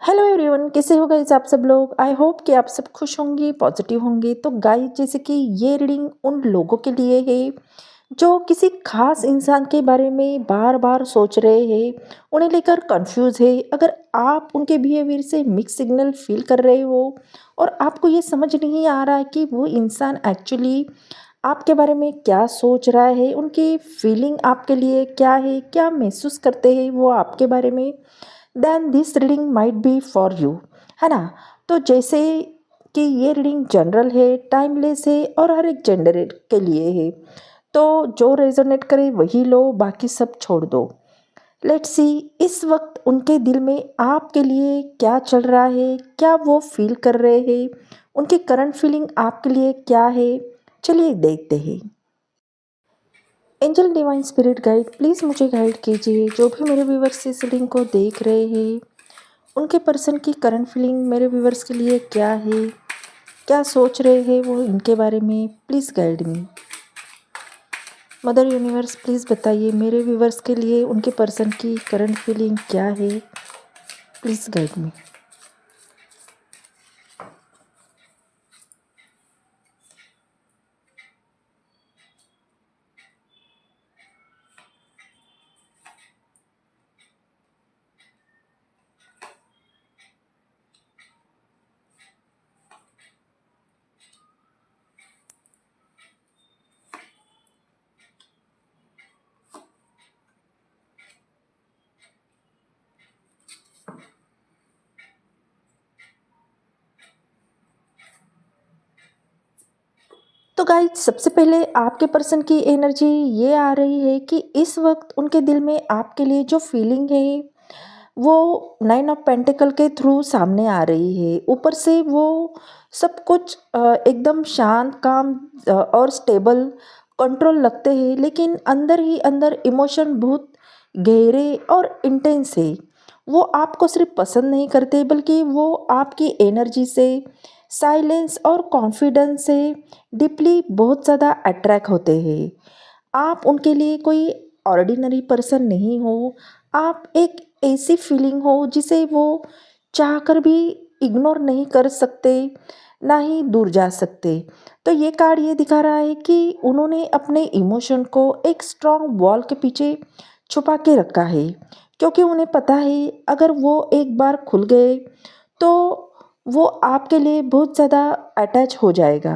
Hello everyone, कैसे हो guys आप सब लोग। आई होप कि आप सब खुश होंगे, पॉजिटिव होंगे। तो गाइस, जैसे कि ये रीडिंग उन लोगों के लिए है जो किसी खास इंसान के बारे में बार बार सोच रहे हैं, उन्हें लेकर कंफ्यूज है। अगर आप उनके बिहेवियर से मिक्स सिग्नल फील कर रहे हो और आपको ये समझ नहीं आ रहा है कि वो इंसान एक्चुअली आपके बारे में क्या सोच रहा है, उनकी फीलिंग आपके लिए क्या है, क्या महसूस करते हैं वो आपके बारे में, then this reading might be for you, है ना। तो जैसे कि ये रीडिंग जनरल है, टाइमलेस है और हर एक जेंडर के लिए है। तो जो रेजोनेट करे वही लो, बाकी सब छोड़ दो। लेट्स सी इस वक्त उनके दिल में आपके लिए क्या चल रहा है, क्या वो फील कर रहे हैं, उनकी करंट फीलिंग आपके लिए क्या है। चलिए देखते हैं। Angel divine spirit guide, please मुझे गाइड कीजिए। जो भी मेरे व्यूवर्स इस रीडिंग को देख रहे हैं, उनके पर्सन की करंट फीलिंग मेरे व्यूवर्स के लिए क्या है, क्या सोच रहे हैं वो इनके बारे में, please guide me. Mother universe, please बताइए मेरे व्यूवर्स के लिए उनके पर्सन की करंट फीलिंग क्या है, प्लीज़ गाइड मी। तो गाइज, सबसे पहले आपके पर्सन की एनर्जी ये आ रही है कि इस वक्त उनके दिल में आपके लिए जो फीलिंग है वो 9 ऑफ पेंटिकल के थ्रू सामने आ रही है। ऊपर से वो सब कुछ एकदम शांत, काम और स्टेबल, कंट्रोल लगते हैं, लेकिन अंदर ही अंदर इमोशन बहुत गहरे और इंटेंस है। वो आपको सिर्फ पसंद नहीं करते, बल्कि वो आपकी एनर्जी से, साइलेंस और कॉन्फिडेंस से डीपली बहुत ज़्यादा अट्रैक्ट होते हैं। आप उनके लिए कोई ऑर्डिनरी पर्सन नहीं हो। आप एक ऐसी फीलिंग हो जिसे वो चाहकर भी इग्नोर नहीं कर सकते, ना ही दूर जा सकते। तो ये कार्ड ये दिखा रहा है कि उन्होंने अपने इमोशन को एक स्ट्रॉन्ग वॉल के पीछे छुपा के रखा है, क्योंकि उन्हें पता है अगर वो एक बार खुल गए तो वो आपके लिए बहुत ज़्यादा अटैच हो जाएगा।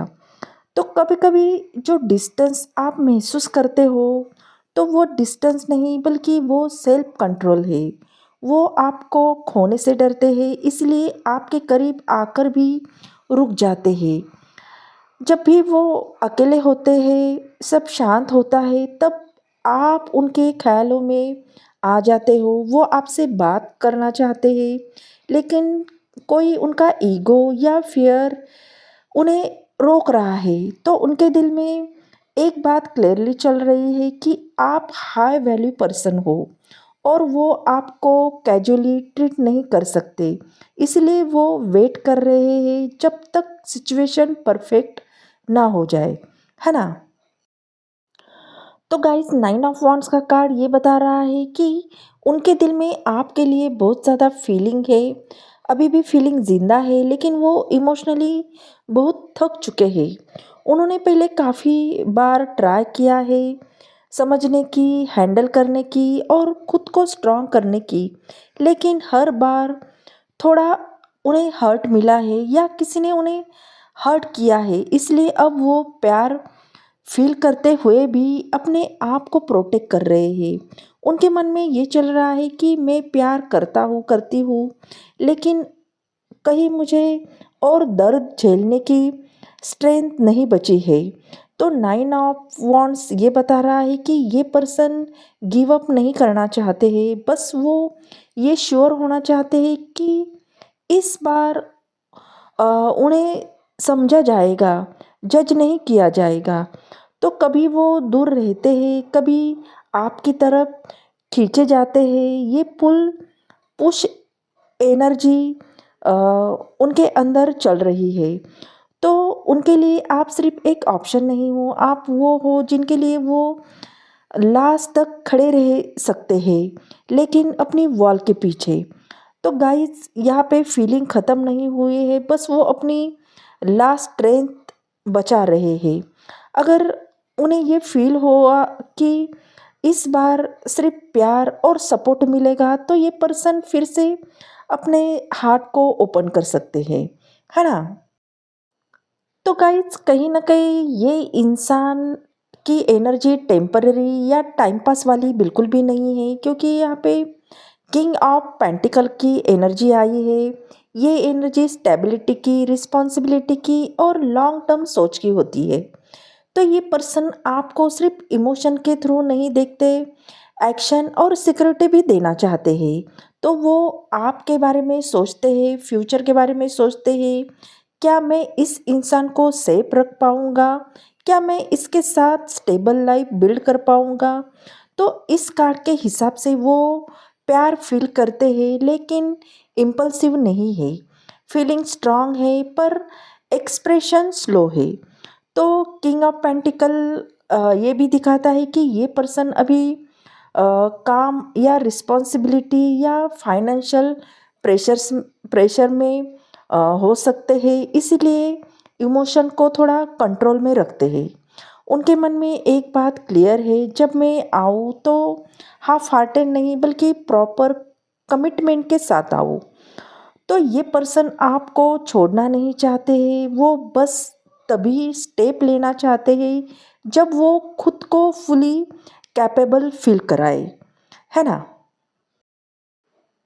तो कभी कभी जो डिस्टेंस आप महसूस करते हो, तो वो डिस्टेंस नहीं बल्कि वो सेल्फ कंट्रोल है। वो आपको खोने से डरते हैं, इसलिए आपके करीब आकर भी रुक जाते हैं। जब भी वो अकेले होते हैं, सब शांत होता है, तब आप उनके ख्यालों में आ जाते हो। वो आपसे बात करना चाहते हैं, लेकिन कोई उनका ईगो या फियर उन्हें रोक रहा है। तो उनके दिल में एक बात क्लियरली चल रही है कि आप हाई वैल्यू पर्सन हो और वो आपको कैजुअली ट्रीट नहीं कर सकते। इसलिए वो वेट कर रहे हैं जब तक सिचुएशन परफेक्ट ना हो जाए, है ना। तो गाइस, 9 ऑफ वॉन्ड्स का कार्ड ये बता रहा है कि उनके दिल में आपके लिए बहुत ज़्यादा फीलिंग है। अभी भी फीलिंग ज़िंदा है, लेकिन वो इमोशनली बहुत थक चुके हैं। उन्होंने पहले काफ़ी बार ट्राई किया है समझने की, हैंडल करने की और खुद को स्ट्रॉन्ग करने की, लेकिन हर बार थोड़ा उन्हें हर्ट मिला है या किसी ने उन्हें हर्ट किया है। इसलिए अब वो प्यार फील करते हुए भी अपने आप को प्रोटेक्ट कर रहे हैं। उनके मन में ये चल रहा है कि मैं प्यार करता हूँ, करती हूँ, लेकिन कहीं मुझे और दर्द झेलने की स्ट्रेंथ नहीं बची है। तो 9 ऑफ वॉन्ड्स ये बता रहा है कि ये पर्सन गिव अप नहीं करना चाहते हैं, बस वो ये श्योर होना चाहते हैं कि इस बार उन्हें समझा जाएगा, जज नहीं किया जाएगा। तो कभी वो दूर रहते हैं, कभी आपकी तरफ खींचे जाते हैं। ये पुल पुश एनर्जी उनके अंदर चल रही है। तो उनके लिए आप सिर्फ एक ऑप्शन नहीं हो, आप वो हो जिनके लिए वो लास्ट तक खड़े रह सकते हैं, लेकिन अपनी वॉल के पीछे। तो गाइस यहाँ पे फीलिंग ख़त्म नहीं हुई है, बस वो अपनी लास्ट स्ट्रेंथ बचा रहे हैं। अगर उन्हें ये फील हुआ कि इस बार सिर्फ प्यार और सपोर्ट मिलेगा, तो ये पर्सन फिर से अपने हार्ट को ओपन कर सकते हैं, है ना? तो गाइस कहीं न कहीं ये इंसान की एनर्जी टेम्पररी या टाइम पास वाली बिल्कुल भी नहीं है, क्योंकि यहाँ पे किंग ऑफ पेंटिकल की एनर्जी आई है। ये एनर्जी स्टेबिलिटी की, रिस्पॉन्सिबिलिटी की और लॉन्ग टर्म सोच की होती है। तो ये पर्सन आपको सिर्फ इमोशन के थ्रू नहीं देखते, एक्शन और सिक्योरिटी भी देना चाहते हैं। तो वो आपके बारे में सोचते हैं, फ्यूचर के बारे में सोचते हैं, क्या मैं इस इंसान को सेफ रख पाऊँगा? क्या मैं इसके साथ स्टेबल लाइफ बिल्ड कर पाऊँगा? तो इस कार्ड के हिसाब से वो प्यार फील करते हैं, लेकिन इम्पल्सिव नहीं है। फीलिंग स्ट्रांग है पर एक्सप्रेशन स्लो है। तो किंग ऑफ पेंटिकल ये भी दिखाता है कि ये पर्सन अभी काम या रिस्पॉन्सिबिलिटी या फाइनेंशियल प्रेशर में हो सकते हैं, इसलिए इमोशन को थोड़ा कंट्रोल में रखते हैं। उनके मन में एक बात क्लियर है, जब मैं आऊँ तो हाफ हार्टेड नहीं बल्कि प्रॉपर कमिटमेंट के साथ आऊँ। तो ये पर्सन आपको छोड़ना नहीं चाहते हैं, वो बस तभी स्टेप लेना चाहते हैं जब वो खुद को फुली कैपेबल फील कराए, है ना?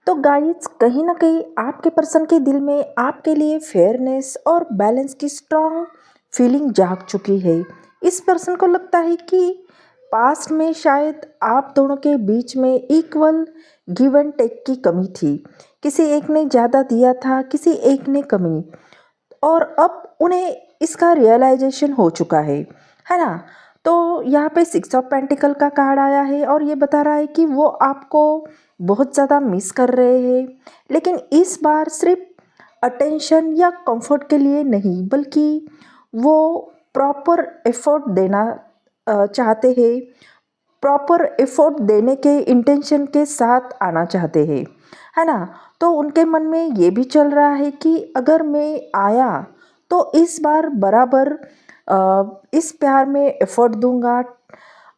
तो गाइस कहीं ना कहीं आपके पर्सन के दिल में आपके लिए फेयरनेस और बैलेंस की स्ट्रांग फीलिंग जाग चुकी है। इस पर्सन को लगता है कि पास्ट में शायद आप दोनों के बीच में इक्वल गिव एंड टेक की कमी थी। किसी एक ने ज़्यादा दिया था, किसी एक ने कमी, और अब उन्हें इसका रियलाइजेशन हो चुका है ना? तो यहाँ पे सिक्स ऑफ पेंटिकल का कार्ड आया है और ये बता रहा है कि वो आपको बहुत ज़्यादा मिस कर रहे हैं, लेकिन इस बार सिर्फ अटेंशन या कंफर्ट के लिए नहीं, बल्कि वो प्रॉपर एफर्ट देना चाहते हैं, प्रॉपर एफर्ट देने के इंटेंशन के साथ आना चाहते हैं, है ना? तो उनके मन में ये भी चल रहा है कि अगर मैं आया तो इस बार बराबर इस प्यार में एफर्ट दूंगा।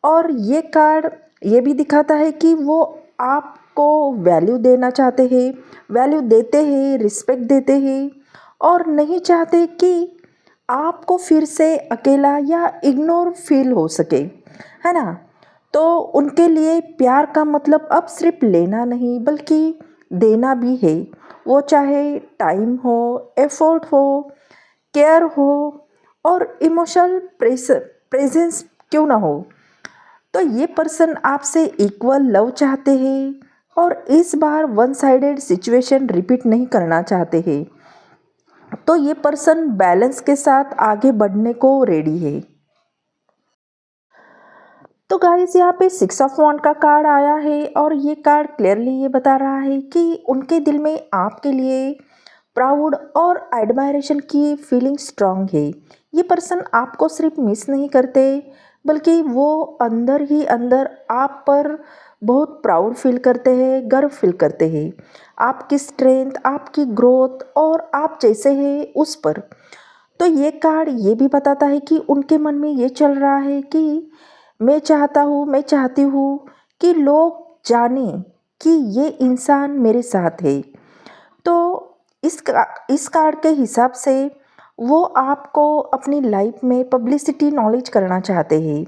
और ये कार्ड ये भी दिखाता है कि वो आपको वैल्यू देना चाहते हैं, वैल्यू देते हैं, रिस्पेक्ट देते हैं और नहीं चाहते कि आपको फिर से अकेला या इग्नोर फील हो सके, है ना? तो उनके लिए प्यार का मतलब अब सिर्फ लेना नहीं बल्कि देना भी है। वो चाहे टाइम हो, एफर्ट हो, केयर हो और इमोशनल प्रेजेंस क्यों ना हो। तो ये पर्सन आपसे इक्वल लव चाहते हैं और इस बार वन साइडेड सिचुएशन रिपीट नहीं करना चाहते हैं। तो ये पर्सन बैलेंस के साथ आगे बढ़ने को रेडी है। तो गाइस यहाँ पे सिक्स ऑफ वॉन्ड का कार्ड आया है और ये कार्ड क्लियरली ये बता रहा है कि उनके दिल में आपके लिए प्राउड और एडमायरेशन की फीलिंग स्ट्रांग है। ये पर्सन आपको सिर्फ मिस नहीं करते, बल्कि वो अंदर ही अंदर आप पर बहुत प्राउड फील करते हैं, गर्व फील करते हैं आपकी स्ट्रेंथ, आपकी ग्रोथ और आप जैसे हैं उस पर। तो ये कार्ड ये भी बताता है कि उनके मन में ये चल रहा है कि मैं चाहती हूँ कि लोग जाने कि ये इंसान मेरे साथ है। तो इस कार्ड के हिसाब से वो आपको अपनी लाइफ में पब्लिसिटी नॉलेज करना चाहते हैं,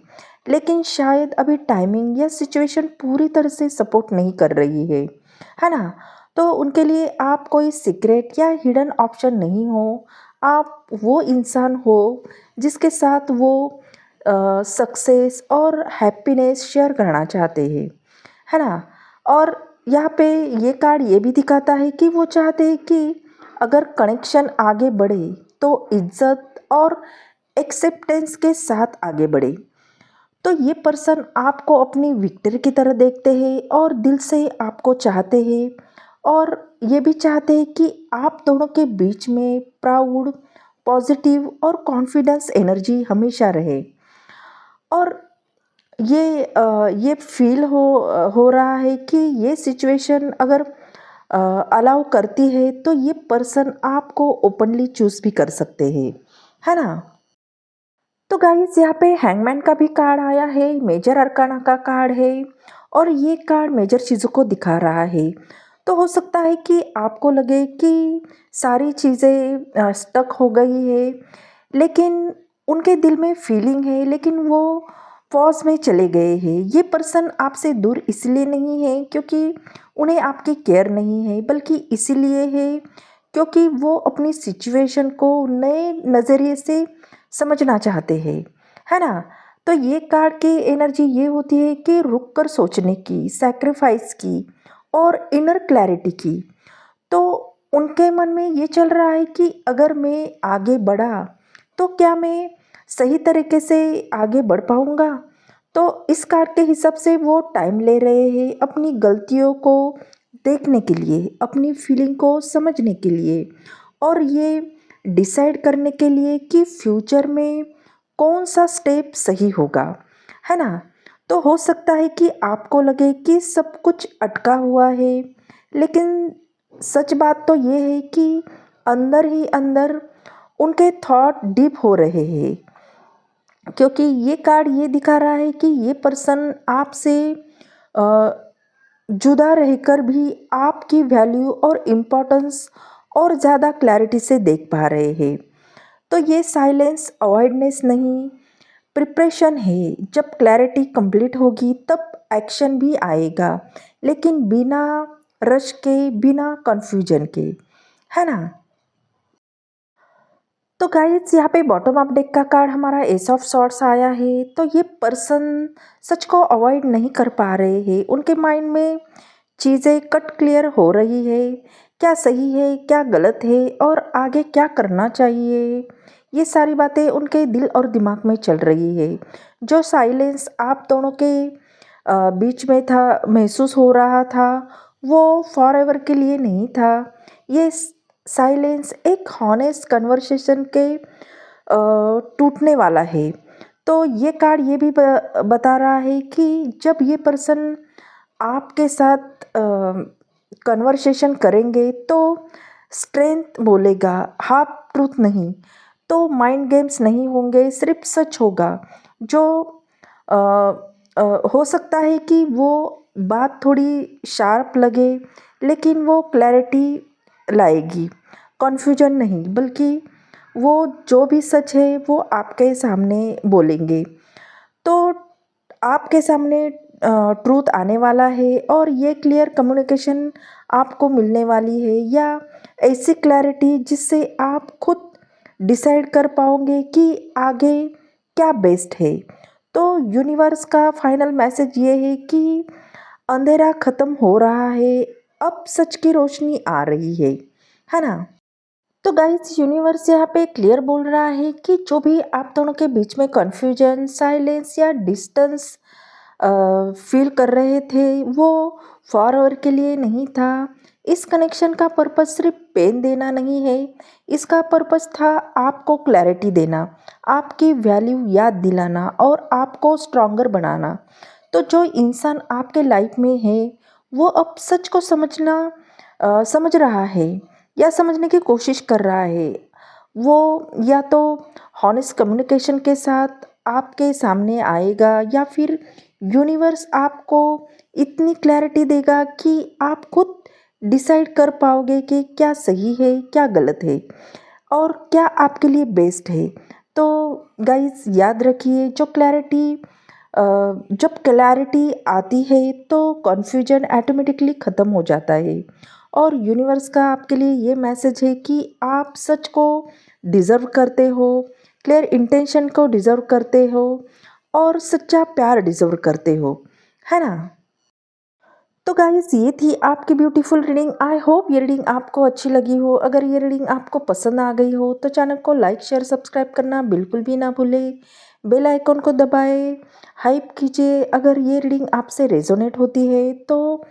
लेकिन शायद अभी टाइमिंग या सिचुएशन पूरी तरह से सपोर्ट नहीं कर रही है ना? तो उनके लिए आप कोई सीक्रेट या हिडन ऑप्शन नहीं हो, आप वो इंसान हो जिसके साथ वो सक्सेस और हैप्पीनेस शेयर करना चाहते हैं, है ना? और यहाँ पे ये कार्ड ये भी दिखाता है कि वो चाहते हैं कि अगर कनेक्शन आगे बढ़े तो इज्जत और एक्सेप्टेंस के साथ आगे बढ़े। तो ये पर्सन आपको अपनी विक्ट्री की तरह देखते हैं और दिल से आपको चाहते हैं, और ये भी चाहते हैं कि आप दोनों के बीच में प्राउड, पॉजिटिव और कॉन्फिडेंस एनर्जी हमेशा रहे। और ये फील हो रहा है कि ये सिचुएशन अगर अलाउ करती है तो ये पर्सन आपको ओपनली चूज़ भी कर सकते हैं, है ना? तो गाइस यहाँ पे हैंगमैन का भी कार्ड आया है, मेजर अरकाना का कार्ड है और ये कार्ड मेजर चीज़ों को दिखा रहा है। तो हो सकता है कि आपको लगे कि सारी चीज़ें स्टक हो गई है, लेकिन उनके दिल में फीलिंग है, लेकिन वो पॉज में चले गए हैं। ये पर्सन आपसे दूर इसलिए नहीं है क्योंकि उन्हें आपकी केयर नहीं है, बल्कि इसीलिए है क्योंकि वो अपनी सिचुएशन को नए नज़रिए से समझना चाहते हैं, है ना? तो ये कार्ड की एनर्जी ये होती है कि रुक कर सोचने की, सैक्रिफाइस की और इनर क्लैरिटी की। तो उनके मन में ये चल रहा है कि अगर मैं आगे बढ़ा तो क्या मैं सही तरीके से आगे बढ़ पाऊँगा? तो इस कार्ड के हिसाब से वो टाइम ले रहे हैं अपनी गलतियों को देखने के लिए, अपनी फीलिंग को समझने के लिए और ये डिसाइड करने के लिए कि फ्यूचर में कौन सा स्टेप सही होगा, है ना? तो हो सकता है कि आपको लगे कि सब कुछ अटका हुआ है, लेकिन सच बात तो ये है कि अंदर ही अंदर उनके थॉट डीप हो रहे हैं, क्योंकि ये कार्ड ये दिखा रहा है कि ये पर्सन आपसे अ, जुदा रहकर भी आपकी वैल्यू और इम्पोर्टेंस और ज़्यादा क्लैरिटी से देख पा रहे हैं। तो ये साइलेंस अवॉइडनेस नहीं, प्रिपरेशन है। जब क्लैरिटी कंप्लीट होगी तब एक्शन भी आएगा, लेकिन बिना रश के, बिना कंफ्यूजन के, है ना? तो गाइस यहाँ पे बॉटम अप डेक का कार्ड हमारा एस ऑफ सॉर्ड्स आया है। तो ये पर्सन सच को अवॉइड नहीं कर पा रहे हैं, उनके माइंड में चीज़ें कट क्लियर हो रही है, क्या सही है क्या गलत है और आगे क्या करना चाहिए, ये सारी बातें उनके दिल और दिमाग में चल रही है। जो साइलेंस आप दोनों के बीच में था, महसूस हो रहा था, वो फॉर एवर के लिए नहीं था। ये साइलेंस एक हॉनेस्ट कन्वर्सेशन के टूटने वाला है। तो ये कार्ड ये भी बता रहा है कि जब ये पर्सन आपके साथ कन्वर्सेशन करेंगे तो स्ट्रेंथ बोलेगा, हाफ ट्रूथ नहीं। तो माइंड गेम्स नहीं होंगे, सिर्फ सच होगा। जो अ, हो सकता है कि वो बात थोड़ी शार्प लगे, लेकिन वो क्लैरिटी लाएगी, कन्फ्यूजन नहीं, बल्कि वो जो भी सच है वो आपके सामने बोलेंगे। तो आपके सामने ट्रूथ आने वाला है और ये क्लियर कम्युनिकेशन आपको मिलने वाली है, या ऐसी क्लैरिटी जिससे आप खुद डिसाइड कर पाओगे कि आगे क्या बेस्ट है। तो यूनिवर्स का फाइनल मैसेज ये है कि अंधेरा खत्म हो रहा है, अब सच की रोशनी आ रही है ना? तो गाइस यूनिवर्स यहाँ पे क्लियर बोल रहा है कि जो भी आप दोनों के बीच में कन्फ्यूजन, साइलेंस या डिस्टेंस फील कर रहे थे, वो फॉर एवर के लिए नहीं था। इस कनेक्शन का पर्पस सिर्फ पेन देना नहीं है, इसका पर्पस था आपको क्लैरिटी देना, आपकी वैल्यू याद दिलाना और आपको स्ट्रॉन्गर बनाना। तो जो इंसान आपके लाइफ में है वो अब सच को समझ रहा है या समझने की कोशिश कर रहा है। वो या तो हॉनेस्ट कम्युनिकेशन के साथ आपके सामने आएगा, या फिर यूनिवर्स आपको इतनी क्लैरिटी देगा कि आप खुद डिसाइड कर पाओगे कि क्या सही है क्या गलत है और क्या आपके लिए बेस्ट है। तो गाइस याद रखिए, जब क्लैरिटी आती है तो कन्फ्यूजन ऑटोमेटिकली ख़त्म हो जाता है। और यूनिवर्स का आपके लिए ये मैसेज है कि आप सच को डिज़र्व करते हो, क्लियर इंटेंशन को डिज़र्व करते हो और सच्चा प्यार डिज़र्व करते हो, है ना? तो गाइस ये थी आपकी ब्यूटीफुल रीडिंग। आई होप ये रीडिंग आपको अच्छी लगी हो। अगर ये रीडिंग आपको पसंद आ गई हो तो चैनल को लाइक शेयर सब्सक्राइब करना बिल्कुल भी ना भूलें। बेल आइकॉन को दबाएं, हाइप कीजिए। अगर ये रीडिंग आपसे रेजोनेट होती है तो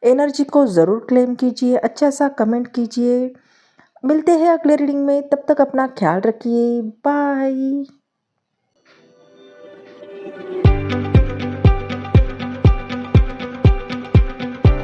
एनर्जी को ज़रूर क्लेम कीजिए, अच्छा सा कमेंट कीजिए। मिलते हैं अगले रीडिंग में, तब तक अपना ख्याल रखिए। बाय।